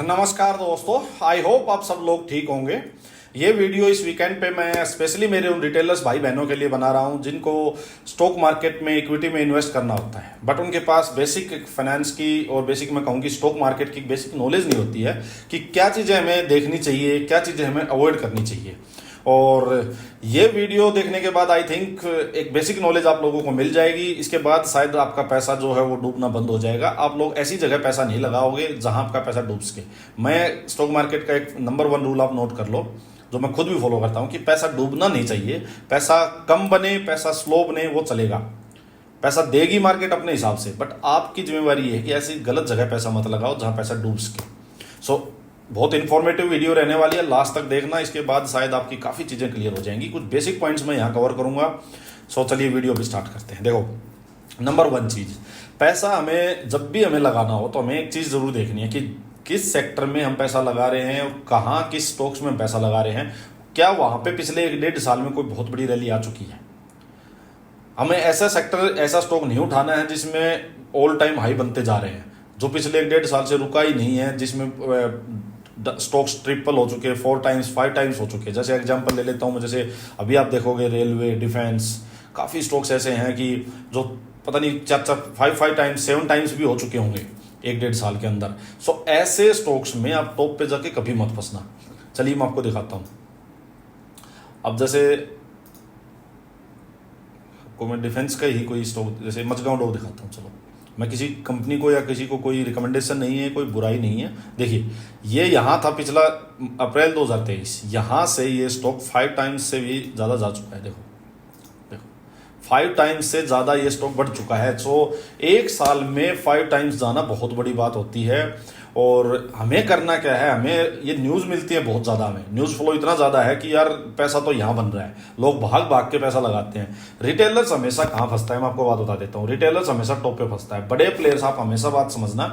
नमस्कार दोस्तों, I hope आप सब लोग ठीक होंगे। ये वीडियो इस वीकेंड पे मैं स्पेशली मेरे उन रिटेलर्स भाई बहनों के लिए बना रहा हूँ जिनको स्टॉक मार्केट में इक्विटी में इन्वेस्ट करना होता है, बट उनके पास बेसिक फाइनेंस की और बेसिक मैं कहूँ कि स्टॉक मार्केट की बेसिक नॉलेज नहीं होती है कि क्या चीज़ें हमें देखनी चाहिए, क्या चीज़ें हमें अवॉइड करनी चाहिए। और ये वीडियो देखने के बाद आई थिंक एक बेसिक नॉलेज आप लोगों को मिल जाएगी। इसके बाद शायद आपका पैसा जो है वो डूबना बंद हो जाएगा। आप लोग ऐसी जगह पैसा नहीं लगाओगे जहां आपका पैसा डूब सके। मैं स्टॉक मार्केट का एक नंबर 1 रूल आप नोट कर लो, जो मैं खुद भी फॉलो करता हूं कि पैसा डूबना नहीं चाहिए। पैसा कम बने, पैसा स्लो बने, वो चलेगा। पैसा देगी मार्केट अपने हिसाब से, बट आपकी जिम्मेवारी है कि ऐसी गलत जगह पैसा मत लगाओ जहां पैसा डूब सके। सो बहुत इंफॉर्मेटिव वीडियो रहने वाली है, लास्ट तक देखना। इसके बाद शायद आपकी काफ़ी चीज़ें क्लियर हो जाएंगी। कुछ बेसिक पॉइंट्स मैं यहाँ कवर करूँगा। सो चलिए वीडियो भी स्टार्ट करते हैं। देखो, नंबर 1 चीज़, पैसा हमें जब भी हमें लगाना हो तो हमें एक चीज़ ज़रूर देखनी है कि किस सेक्टर में हम पैसा लगा रहे हैं और कहाँ किस स्टॉक्स में हम पैसा लगा रहे हैं। क्या वहाँ पर पिछले 1-1.5 साल में कोई बहुत बड़ी रैली आ चुकी है? हमें ऐसा सेक्टर, ऐसा स्टॉक नहीं उठाना है जिसमें ऑल टाइम हाई बनते जा रहे हैं, जो पिछले 1-1.5 साल से रुका ही नहीं है, जिसमें स्टॉक्स ट्रिपल हो चुके हैं, 4 टाइम्स 5 टाइम्स हो चुके हैं। जैसे एग्जांपल ले लेता हूं मैं, जैसे अभी आप देखोगे रेलवे, डिफेंस, काफ़ी स्टॉक्स ऐसे हैं कि जो पता नहीं 4 5 टाइम्स 7 टाइम्स भी हो चुके होंगे 1-1.5 साल के अंदर। सो ऐसे स्टॉक्स में आप टॉप पे जाके कभी मत फंसना। चलिए मैं आपको दिखाता हूँ। अब जैसे आपको मैं डिफेंस का ही कोई स्टॉक, जैसे मजगांव डॉक दिखाता हूँ। चलो, मैं किसी कंपनी को या किसी को कोई रिकमेंडेशन नहीं है, कोई बुराई नहीं है। देखिए, ये यहाँ था पिछला अप्रैल 2023, यहाँ से ये स्टॉक 5 टाइम्स से भी ज़्यादा जा चुका है। देखो 5 टाइम्स से ज़्यादा ये स्टॉक बढ़ चुका है। सो एक साल में 5 टाइम्स जाना बहुत बड़ी बात होती है। और हमें करना क्या है, हमें ये न्यूज़ मिलती है बहुत ज़्यादा, हमें न्यूज़ फ्लो इतना ज़्यादा है कि यार पैसा तो यहाँ बन रहा है, लोग भाग भाग के पैसा लगाते हैं। रिटेलर्स हमेशा कहाँ फंसता है, मैं आपको बात बता देता हूँ। रिटेलर्स हमेशा टॉप पे फंसता है। बड़े प्लेयर्स, आप हमेशा बात समझना,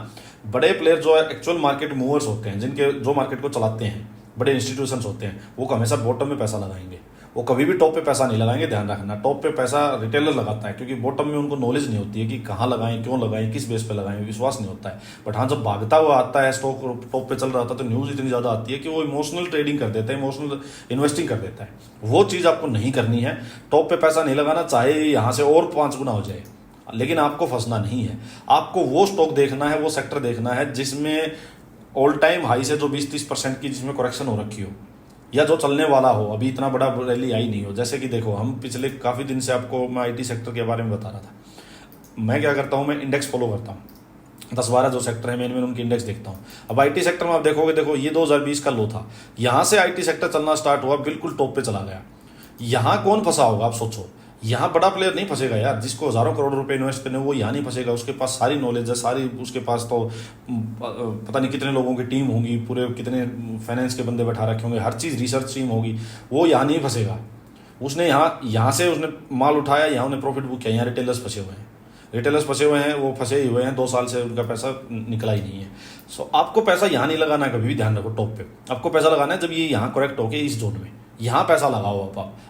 बड़े प्लेयर जो है एक्चुअल मार्केट मूवर्स होते हैं, जिनके जो मार्केट को चलाते हैं, बड़े इंस्टीट्यूशंस होते हैं, वो हमेशा बॉटम में पैसा लगाएंगे। वो कभी भी टॉप पे पैसा नहीं लगाएंगे। ध्यान रखना, टॉप पे पैसा रिटेलर लगाता है, क्योंकि बॉटम में उनको नॉलेज नहीं होती है कि कहाँ लगाएं, क्यों लगाएं, किस बेस पे लगाएं, विश्वास नहीं होता है। बट हाँ, जब भागता हुआ आता है स्टॉक, टॉप पे चल रहा था, तो न्यूज़ इतनी ज़्यादा आती है कि वो इमोशनल ट्रेडिंग कर देता है, इमोशनल इन्वेस्टिंग कर देता है। वो चीज़ आपको नहीं करनी है। टॉप पे पैसा नहीं लगाना, चाहे यहाँ से और 5 गुना हो जाए, लेकिन आपको फंसना नहीं है। आपको वो स्टॉक देखना है, वो सेक्टर देखना है जिसमें ऑल टाइम हाई से जो 20-30% की जिसमें करेक्शन हो रखी हो, या जो चलने वाला हो, अभी इतना बड़ा रैली आई नहीं हो। जैसे कि देखो, हम पिछले काफ़ी दिन से आपको मैं आईटी सेक्टर के बारे में बता रहा था। मैं क्या करता हूँ, मैं इंडेक्स फॉलो करता हूँ। 10-12 जो सेक्टर है, मैं उनकी इंडेक्स देखता हूँ। अब आईटी सेक्टर में आप देखोगे, देखो ये 2020 का लो था, यहाँ से आईटी सेक्टर चलना स्टार्ट हुआ, बिल्कुल टॉप पे चला गया। यहाँ कौन फंसा होगा, आप सोचो। यहाँ बड़ा प्लेयर नहीं फंसेगा यार, जिसको हज़ारों करोड़ रुपए इन्वेस्ट करने, वो यहाँ नहीं फंसेगा। उसके पास सारी नॉलेज है, सारी उसके पास तो पता नहीं कितने लोगों की टीम होगी, पूरे कितने फाइनेंस के बंदे बैठा रखे होंगे, हर चीज़ रिसर्च टीम होगी। वो यहाँ नहीं फंसेगा। उसने यहाँ से उसने माल उठाया, यहाँ उन्हें प्रॉफिट बुक किया। यहाँ रिटेलर्स फंसे हुए हैं, रिटेलर्स फंसे हुए हैं, वो फंसे ही हुए हैं। 2 साल से उनका पैसा निकला ही नहीं है। सो आपको पैसा यहाँ नहीं लगाना, कभी भी ध्यान रखो। टॉप पे आपको पैसा लगाना है जब ये यहाँ करेक्ट हो के इस जोन में, यहाँ पैसा लगाओ।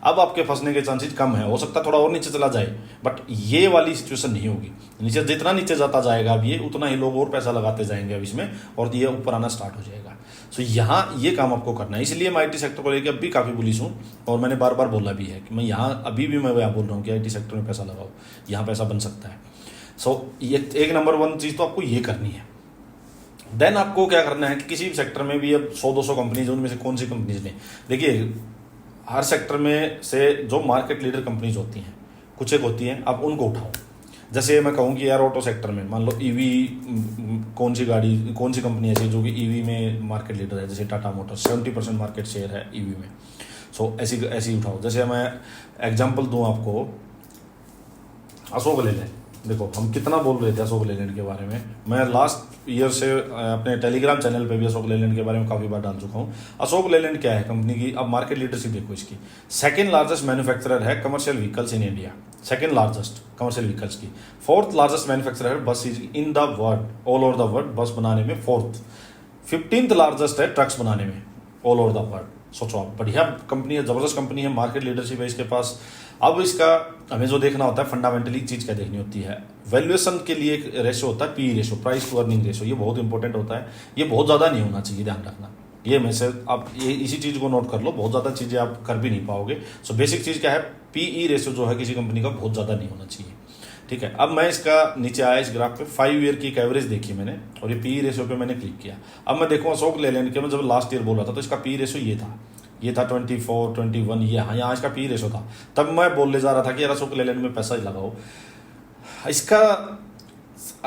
अब आपके फंसने के चांसेस कम है। हो सकता है थोड़ा और नीचे चला जाए, बट ये वाली सिचुएशन नहीं होगी। नीचे जितना नीचे जाता जाएगा अब ये, उतना ही लोग और पैसा लगाते जाएंगे अब इसमें, और ये ऊपर आना स्टार्ट हो जाएगा। सो यहाँ ये काम आपको करना है। इसलिए मैं आईटी सेक्टर को लेकर अब भी काफ़ी बुलिश हूँ, और मैंने बार बार बोला भी है कि मैं यहाँ अभी भी मैं बोल रहा हूँ कि आईटी सेक्टर में पैसा लगाओ, यहाँ पैसा बन सकता है। सो ये एक नंबर 1 चीज़ तो आपको ये करनी है। देन आपको क्या करना है कि किसी भी सेक्टर में भी अब 100-200 कंपनीज, उनमें से कौन सी कंपनीज लें। देखिए, हर सेक्टर में से जो मार्केट लीडर कंपनीज होती हैं, कुछ एक होती हैं, आप उनको उठाओ। जैसे मैं कहूँ कि यार ऑटो सेक्टर में मान लो ईवी, कौन सी गाड़ी, कौन सी कंपनी ऐसी जो कि ईवी में मार्केट लीडर है, जैसे टाटा मोटर्स 70% मार्केट शेयर है ईवी में। सो ऐसी उठाओ। जैसे मैं एग्जांपल दूँ आपको, अशोक लेलैंड। देखो, हम कितना बोल रहे थे अशोक लेलैंड के बारे में। मैं लास्ट ईयर से अपने टेलीग्राम चैनल पे भी अशोक लेलैंड के बारे में काफ़ी बार डाल चुका हूँ। अशोक लेलैंड क्या है कंपनी की, अब मार्केट लीडरशिप देखो इसकी। सेकंड लार्जेस्ट मैन्युफैक्चरर है commercial vehicles in India, second largest commercial vehicles की। 4th लार्जेस्ट मैन्युफैक्चरर है बस in the world, all over the world, बस बनाने में 4th। 15th लार्जेस्ट है ट्रक्स बनाने में ऑल ओवर द वर्ल्ड। सोचो आप, बढ़िया कंपनी है, जबरदस्त कंपनी है, मार्केट लीडरशिप है इसके पास। अब इसका हमें जो देखना होता है फंडामेंटली चीज़ क्या देखनी होती है, वैल्यूएशन के लिए एक रेशो होता है P ratio, price to earning ratio. ये बहुत इंपॉर्टेंट होता है, ये बहुत ज़्यादा नहीं होना चाहिए, ध्यान रखना। ये में से आप ये इसी चीज़ को नोट कर लो, बहुत ज़्यादा चीज़ें आप कर भी नहीं पाओगे। सो बेसिक चीज़ क्या है, पीई रेशो जो है किसी कंपनी का बहुत ज़्यादा नहीं होना चाहिए, ठीक है। अब मैं इसका नीचे आया इस ग्राफ पे 5 ईयर की एक एवरेज देखी मैंने, और ये पी रेशो पे मैंने क्लिक किया। अब मैं देखूँ अशोक लेलैंड के, मैं जब लास्ट ईयर बोल रहा था तो इसका पी रेशो ये था 24, 21, ये यहाँ इसका पी रेशो था। तब मैं बोलने जा रहा था कि यार अशोक लेलैंड में पैसा लगाओ। इसका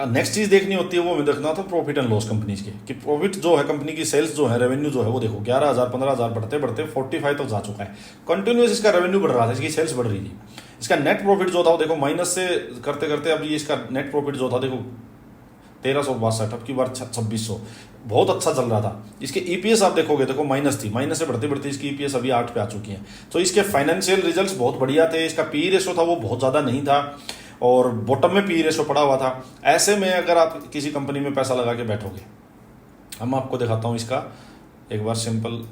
नेक्स्ट चीज़ देखनी होती है, वो मैं देखना था प्रॉफिट एंड लॉस कंपनीज के, कि प्रॉफिट जो है कंपनी की, सेल्स जो है, रेवेन्यू जो है वो देखो 11,000 15,000 बढ़ते बढ़ते 45 तक जा चुका है। कंटिन्यूस इसका रेवेन्यू बढ़ रहा था, इसकी सेल्स बढ़ रही थी। इसका नेट प्रॉफिट जो था वो देखो माइनस से करते करते अब ये इसका नेट प्रॉफिट जो था देखो 1362, अब की बार 2600, बहुत अच्छा चल रहा था। इसके ईपीएस आप देखोगे देखो माइनस थी, माइनस से बढ़ते बढ़ते इसकी ईपीएस अभी 8 पे आ चुकी है। तो इसके फाइनेंशियल रिजल्ट्स बहुत बढ़िया थे। इसका पी रेशो था वो बहुत ज़्यादा नहीं था, और बॉटम में पी रेशो पड़ा हुआ था। ऐसे में अगर आप किसी कंपनी में पैसा लगा के बैठोगे, हम आपको दिखाता हूँ इसका एक बार सिंपल,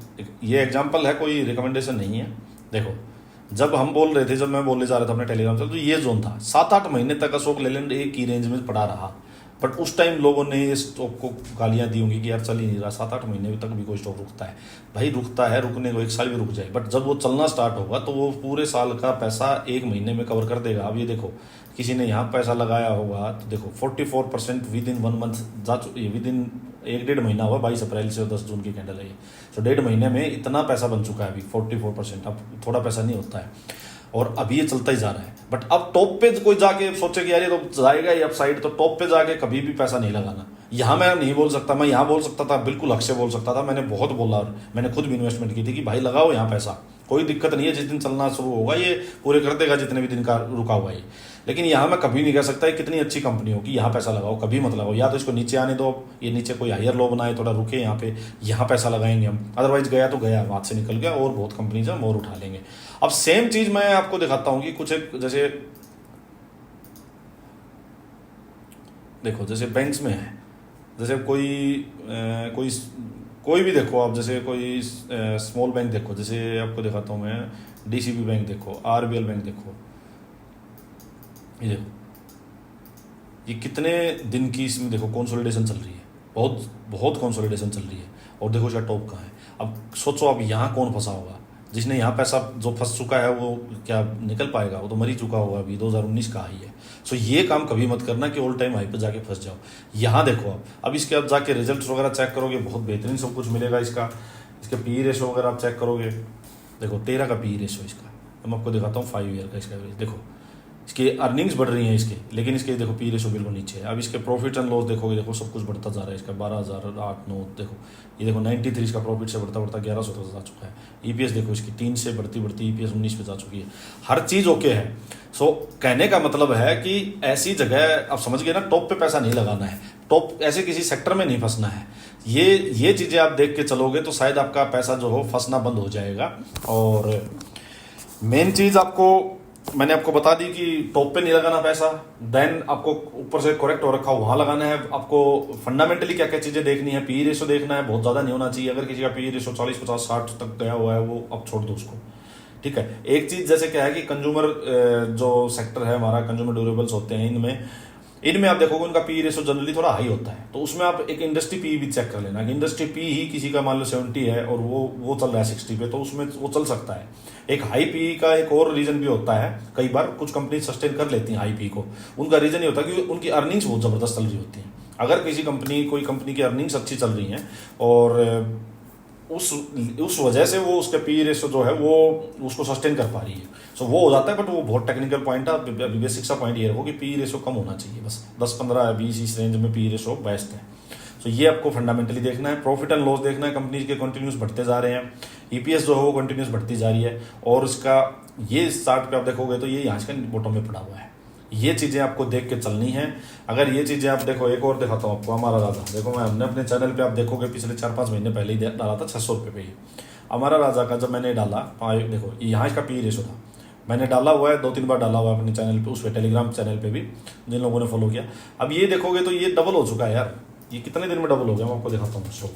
ये एग्जांपल है, कोई रिकमेंडेशन नहीं है। देखो जब हम बोल रहे थे, जब मैं बोलने जा रहा था अपने टेलीग्राम से, तो ये जोन था 7-8 महीने तक अशोक लेलैंड एक ही रेंज में पड़ा रहा। बट उस टाइम लोगों ने इस स्टॉक को गालियां दी होंगी कि यार चल ही नहीं रहा, 7-8 महीने तक भी कोई स्टॉक रुकता है। भाई रुकता है, रुकने को 1 साल भी रुक जाए, बट जब वो चलना स्टार्ट होगा तो वो पूरे साल का पैसा 1 महीने में कवर कर देगा। अब ये देखो किसी ने यहाँ पैसा लगाया होगा तो देखो 44% विद इन 1 मंथ जा चुकी है, विद इन 1-1.5 महीना हुआ, 22 अप्रैल से 10 जून की कैंडल है ये। तो 1.5 महीने में इतना पैसा बन चुका है अभी 44%। अब थोड़ा पैसा नहीं होता है, और अभी ये चलता ही जा रहा है। बट अब टॉप पे कोई जाके सोचे कि यार ये तो जाएगा ही अपसाइड, तो टॉप पे जाके कभी भी पैसा नहीं लगाना। यहाँ मैं नहीं बोल सकता, मैं यहाँ बोल सकता था, बिल्कुल हक से बोल सकता था, मैंने बहुत बोला, और मैंने खुद भी इन्वेस्टमेंट की थी कि भाई लगाओ यहाँ पैसा, कोई दिक्कत नहीं है, जिस दिन चलना शुरू होगा ये पूरे कर देगा जितने भी दिन का रुका हुआ है। लेकिन यहाँ मैं कभी नहीं कह सकता कितनी अच्छी कंपनी हो कि यहाँ पैसा लगाओ, कभी मत लगाओ। या तो इसको नीचे आने दो, ये नीचे कोई हायर लो बनाए, थोड़ा रुके यहाँ पे, यहाँ पैसा लगाएंगे हम। अदरवाइज गया तो गया, हाथ से निकल गया, और बहुत कंपनीज हम और उठा लेंगे। अब सेम चीज मैं आपको दिखाता हूँ कि कुछ एक, जैसे देखो जैसे बैंक्स में है, जैसे कोई भी देखो आप, जैसे कोई स्मॉल बैंक देखो, जैसे आपको दिखाता हूँ मैं, डीसीबी बैंक देखो, आरबीएल बैंक देखो, ये देखो ये कितने दिन की इसमें देखो कंसोलिडेशन चल रही है, बहुत कंसोलिडेशन चल रही है। और देखो इसका टॉप कहाँ है। अब सोचो अब यहाँ कौन फंसा होगा, जिसने यहाँ पैसा जो फंस चुका है वो क्या निकल पाएगा, वो तो मर ही चुका होगा, अभी 2019 का हाई है। सो ये काम कभी मत करना कि ऑल टाइम हाई पे जाके फंस जाओ। यहाँ देखो अब इसके अब जाके रिजल्ट्स वगैरह चेक करोगे, बहुत बेहतरीन सब कुछ मिलेगा इसका। इसके पी रेशो वगैरह आप चेक करोगे, देखो 13 का पी रेशो इसका। मैं आपको दिखाता हूँ 5 ईयर का इसका एवरेज। देखो इसकी अर्निंग्स बढ़ रही हैं इसके, लेकिन इसके देखो पी रेशो बिल्कुल नीचे है। अब इसके प्रॉफिट एंड लॉस देखोगे, देखो सब कुछ बढ़ता जा रहा है इसका, 12,000, 8, 9, देखो ये देखो 93 इसका प्रॉफिट से बढ़ता बढ़ता 1100 तक जा चुका है। ईपीएस देखो इसकी 3 से बढ़ती बढ़ती ईपीएस 19 पे जा चुकी है। हर चीज़ ओके है। सो कहने का मतलब है कि ऐसी जगह, आप समझ गए ना, टॉप पे पैसा नहीं लगाना है, टॉप ऐसे किसी सेक्टर में नहीं फंसना है। ये चीज़ें आप देख के चलोगे तो शायद आपका पैसा जो हो फंसना बंद हो जाएगा। और मेन चीज़ आपको मैंने आपको बता दी कि टॉप पे नहीं लगाना पैसा, देन आपको ऊपर से करेक्ट हो रखा वहां लगाना है। आपको फंडामेंटली क्या क्या चीजें देखनी है, पी रेशो देखना है, बहुत ज्यादा नहीं होना चाहिए। अगर किसी का पी रेशो 40, 50, 60 तक गया हुआ है वो अब छोड़ दो उसको, ठीक है। एक चीज जैसे क्या है कि कंज्यूमर जो सेक्टर है हमारा, कंज्यूमर ड्यूरेबल्स होते हैं, इनमें आप देखोगे उनका पी रेशो जनरली थोड़ा हाई होता है। तो उसमें आप एक इंडस्ट्री पी भी चेक कर लेना कि इंडस्ट्री पी ही किसी का मान लो 70 है और वो चल रहा है 60 पे, तो उसमें वो चल सकता है। एक हाई पी का एक और रीजन भी होता है, कई बार कुछ कंपनी सस्टेन कर लेती हैं हाई पी को। उनका रीजन ये होता है कि उनकी अर्निंग्स बहुत जबरदस्त चल रही होती हैं। अगर कोई कंपनी की अर्निंग्स अच्छी चल रही हैं और उस वजह से वो उसके पी रेशो जो है वो उसको सस्टेन कर पा रही है, सो वो हो जाता है। बट वो बहुत टेक्निकल पॉइंट है, बेसिक सा पॉइंट ये रखो कि पी रेशो कम होना चाहिए, बस 10, 15, 20 इस रेंज में पी रेशो बेस्ट है। सो ये आपको फंडामेंटली देखना है। प्रॉफिट एंड लॉस देखना है, कंपनीज के कंटिन्यूस बढ़ते जा रहे हैं, ईपीएस जो है वो कंटिन्यूस बढ़ती जा रही है। और इसका ये चार्ट पे आप देखोगे तो ये यहाँ के बॉटम में पड़ा हुआ है। ये चीज़ें आपको देख के चलनी है। अगर ये चीज़ें आप देखो, एक और दिखाता हूँ आपको, हमारा राजा देखो, मैं हमने अपने चैनल पे आप देखोगे पिछले 4-5 महीने पहले ही डाला था 600 रुपये पे ही। हमारा राजा का जब मैंने डाला, देखो यहाँ इसका पी रेशो था, मैंने डाला हुआ है 2-3 बार डाला हुआ है अपने चैनल पे, उस पर टेलीग्राम चैनल पे भी, जिन लोगों ने फॉलो किया। अब ये देखोगे तो ये डबल हो चुका है यार। ये कितने दिन में डबल हो गया मैं आपको दिखाता हूँ।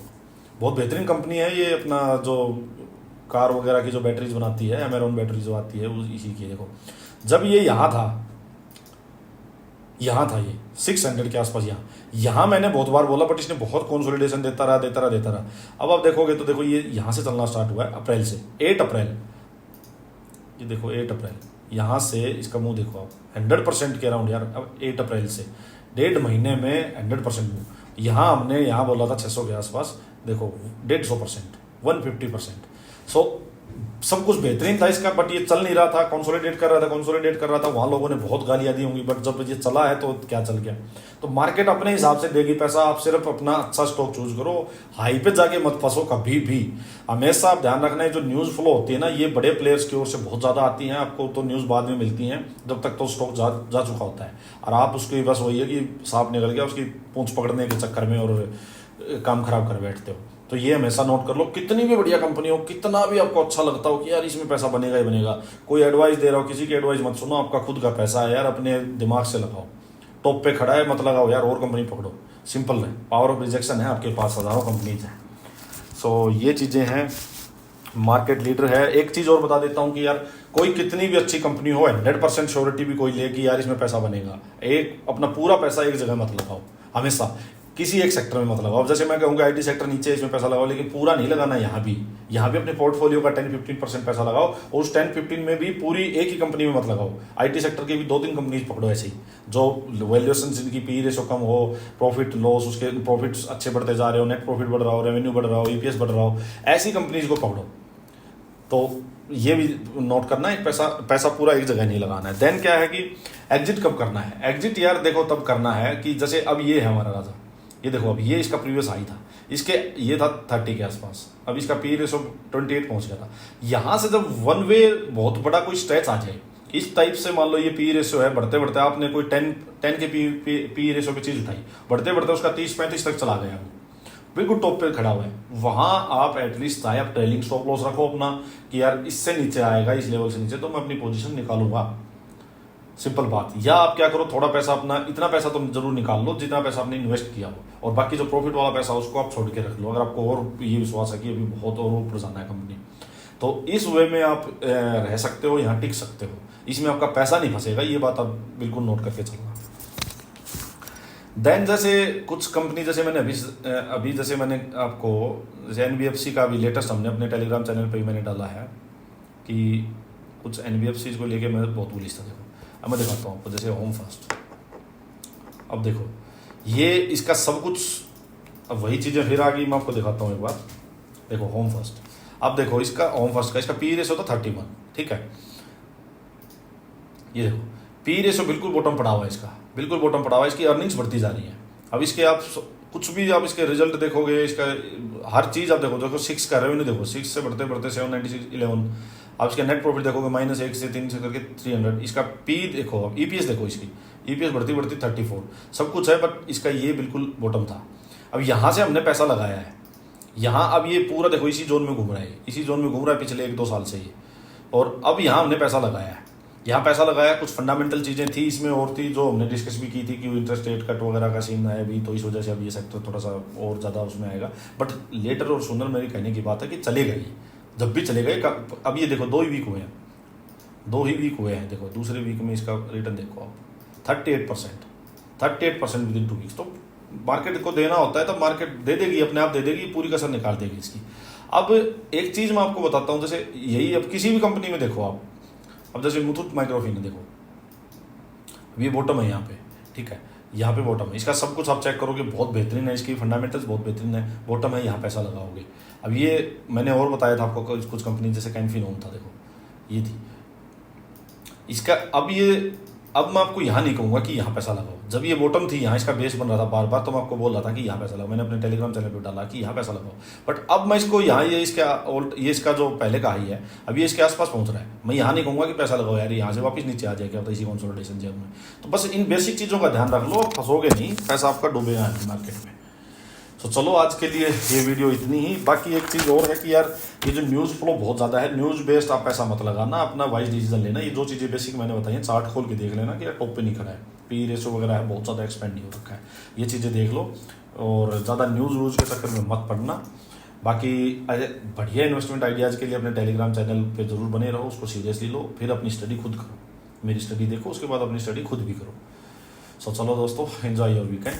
बहुत बेहतरीन कंपनी है ये, अपना जो कार वगैरह की जो बैटरीज बनाती है, अमेरॉन बैटरी जो आती है वो इसी की। देखो जब ये यहाँ था ये 600 के आसपास, यहाँ मैंने बहुत बार बोला, बट इसने बहुत कंसोलिडेशन देता रहा। अब आप देखोगे तो देखो ये यहाँ से चलना स्टार्ट हुआ है अप्रैल से, 8 अप्रैल, ये देखो 8 अप्रैल यहाँ से इसका मुंह देखो आप, 100% के अराउंड यार। अब 8 अप्रैल से 1.5 महीने में 100% मूव। यहाँ हमने यहाँ बोला था 600 के आसपास, देखो 150%, 150%। सो सब कुछ बेहतरीन था इसका, बट ये चल नहीं रहा था, कंसोलिडेट कर रहा था। वहाँ लोगों ने बहुत गालियाँ दी होंगी, बट जब ये चला है तो क्या चल गया। तो मार्केट अपने हिसाब से देगी पैसा, आप सिर्फ अपना अच्छा स्टॉक चूज करो, हाई पे जाके मत फंसो कभी भी। हमेशा आप ध्यान रखना है, जो न्यूज़ फ्लो होती है ना, ये बड़े प्लेयर्स की ओर से बहुत ज़्यादा आती हैं, आपको तो न्यूज़ बाद में मिलती हैं, जब तक तो स्टॉक जा चुका होता है, और आप उसकी बस वही है कि सांप निकल गया उसकी पूंछ पकड़ने के चक्कर में और काम खराब कर बैठते हो। तो ये हमेशा नोट कर लो, कितनी भी बढ़िया कंपनी हो, कितना भी आपको अच्छा लगता हो कि यार इसमें पैसा बनेगा ही बनेगा, कोई एडवाइस दे रहा हो, किसी की एडवाइस मत सुनो, आपका खुद का पैसा है यार, अपने दिमाग से लगाओ। टॉप पे खड़ा है मत लगाओ यार, और कंपनी पकड़ो, सिंपल है। पावर ऑफ रिजेक्शन है आपके पास, हजारों कंपनीज हैं। सो ये चीज़ें हैं, मार्केट लीडर है। एक चीज़ और बता देता हूँ कि यार कोई कितनी भी अच्छी कंपनी हो, 100% श्योरिटी भी कोई ले कि यार इसमें पैसा बनेगा, एक अपना पूरा पैसा एक जगह मत लगाओ, हमेशा किसी एक सेक्टर में मत लगाओ। अब जैसे मैं कहूँगा आईटी सेक्टर नीचे इसमें पैसा लगाओ, लेकिन पूरा नहीं लगाना। यहाँ भी अपने पोर्टफोलियो का 10-15% पैसा लगाओ, और उस 10-15 में भी पूरी एक ही कंपनी में मत लगाओ। आईटी सेक्टर की भी 2-3 कंपनीज पकड़ो ऐसे ही, जो वैल्यूएशन जिनकी पी रेशो कम हो, प्रॉफिट लॉस उसके प्रॉफिट्स अच्छे बढ़ते जा रहे हो, नेट प्रॉफिट बढ़ रहा हो, रेवेन्यू बढ़ रहा हो, ईपीएस बढ़ रहा हो, ऐसी कंपनीज को पकड़ो। तो ये भी नोट करना है, पैसा पूरा एक जगह नहीं लगाना है। देन क्या है कि एग्जिट कब करना है। एग्जिट यार देखो तब करना है कि जैसे अब ये है हमारा राजा, ये देखो अब ये इसका प्रीवियस हाई था, इसके ये था 30 के आसपास, अब इसका पी रेशो 28 पहुंच गया था। यहाँ से जब वन वे बहुत बड़ा कोई स्ट्रेच आ जाए इस टाइप से, मान लो ये पी रेशो है, बढ़ते बढ़ते आपने कोई 10 के पी रेशो पे चीज उठाई, बढ़ते बढ़ते उसका 30-35 तक चला गया, बिल्कुल टॉप पे खड़ा हुआ है, वहां आप एटलीस्ट चाहे आप ट्रेलिंग स्टॉप लॉस रखो अपना कि यार इससे नीचे आएगा, इस लेवल से नीचे तो मैं अपनी पोजीशन निकालूंगा, सिंपल बात। या आप क्या करो, थोड़ा पैसा अपना, इतना पैसा तुम जरूर निकाल लो जितना पैसा आपने इन्वेस्ट किया हो, और बाकी जो प्रॉफिट वाला पैसा उसको आप छोड़ के रख लो, अगर आपको और ये विश्वास है कि अभी बहुत और ऊपर जाना है कंपनी, तो इस वे में आप रह सकते हो, यहाँ टिक सकते हो, इसमें आपका पैसा नहीं फंसेगा, ये बात आप बिल्कुल नोट करके चलना। देन जैसे कुछ कंपनी, जैसे मैंने अभी जैसे मैंने आपको जैसे एनबीएफसी का भी लेटेस्ट हमने अपने टेलीग्राम चैनल पे ही मैंने डाला है कि कुछ एनबीएफसी को लेके मैं बहुत बुलिश था। देखो अब मैं दिखाता हूँ आपको, जैसे होम फर्स्ट, अब देखो ये इसका सब कुछ, अब वही चीज़ें फिर आ गई, मैं आपको दिखाता हूँ एक बार। देखो होम फर्स्ट, अब देखो इसका होम फर्स्ट का इसका पी रेशो था 31, ठीक है, ये देखो पी रेशो बिल्कुल बॉटम पड़ा हुआ है, इसका बिल्कुल बॉटम पड़ा हुआ है, इसकी अर्निंग्स बढ़ती जा रही है। अब इसके आप कुछ भी आप इसके रिजल्ट देखोगे, इसका हर चीज़ आप देखो 6 का रेवेन्यू देखो, 6 से बढ़ते बढ़ते 796, 11। आप इसका नेट प्रॉफिट देखोगे -1 से 3 से करके 300। इसका पी देखो, अब ईपीएस देखो, इसकी ईपीएस बढ़ती बढ़ती 34, सब कुछ है, बट इसका ये बिल्कुल बॉटम था। अब यहाँ से हमने पैसा लगाया है, यहाँ अब ये पूरा देखो इसी जोन में घूम रहा है, इसी जोन में घूम रहा है पिछले 1-2 साल से ये, और अब यहाँ हमने पैसा लगाया है, यहाँ पैसा लगाया, कुछ फंडामेंटल चीज़ें थी इसमें और थी जो हमने डिस्कस भी की थी कि इंटरेस्ट रेट कट वगैरह का सीन है अभी, तो इस वजह से अब ये सेक्टर थोड़ा सा और ज़्यादा उसमें आएगा, बट लेटर और सुनर मेरी कहने की बात है कि चलेगा ये, जब भी चलेगा। अब ये देखो 2 ही वीक हुए हैं, 2 ही वीक हुए हैं, देखो दूसरे वीक में इसका रिटर्न देखो आप 38% विद इन 2 वीक्स। तो मार्केट को देना होता है, तब मार्केट दे देगी, अपने आप दे देगी, पूरी कसर निकाल देगी इसकी। अब एक चीज़ मैं आपको बताता हूँ, जैसे यही अब किसी भी कंपनी में देखो आप, अब जैसे मुथूट माइक्रोफिन देखो, ये बॉटम है यहाँ पे, ठीक है, यहाँ पे बॉटम है, इसका सब कुछ आप चेक करोगे बहुत बेहतरीन है, इसकी फंडामेंटल्स बहुत बेहतरीन है, बॉटम है, यहाँ पैसा लगाओगे। अब ये मैंने और बताया था आपको, कुछ कंपनी जैसे कैनफिन होम था, देखो ये थी इसका, अब मैं आपको यहाँ नहीं कहूँगा कि यहाँ पैसा लगाओ, जब ये बॉटम थी, यहाँ इसका बेस बन रहा था बार बार, तो मैं आपको बोल रहा था कि यहाँ पैसा लगाओ, मैंने अपने टेलीग्राम चैनल पे डाला कि यहाँ पैसा लगाओ, बट अब मैं इसको यहाँ ये इसका जो पहले का हाई है, अब ये इसके आसपास पहुँच रहा है, मैं यहाँ नहीं कहूँगा कि पैसा लगाओ यार, यहाँ से वापस नीचे आ जाएगा इसी कंसोलिडेशन जोन में। तो बस इन बेसिक चीज़ों का ध्यान रख लो, फंसोगे नहीं, पैसा आपका डूबेगा मार्केट में। तो चलो आज के लिए ये वीडियो इतनी ही। बाकी एक चीज़ और है कि यार ये जो न्यूज़ फ्लो बहुत ज़्यादा है, न्यूज़ बेस्ड आप पैसा मत लगाना, अपना वाइज डिसीजन लेना। ये जो चीज़ें बेसिक मैंने बताई हैं, चार्ट खोल के देख लेना कि यार टॉप पे नहीं खड़ा है, पी रेशो वगैरह है बहुत ज़्यादा एक्सपेंड नहीं हो रखा है, ये चीज़ें देख लो, और ज़्यादा न्यूज़ के चक्कर में मत पड़ना। बाकी बढ़िया इन्वेस्टमेंट आइडियाज़ के लिए अपने टेलीग्राम चैनल पे ज़रूर बने रहो, उसको सीरियसली लो, फिर अपनी स्टडी खुद करो। मेरी स्टडी देखो, उसके बाद अपनी स्टडी खुद भी करो। सो चलो दोस्तों, एंजॉय योर वीकेंड।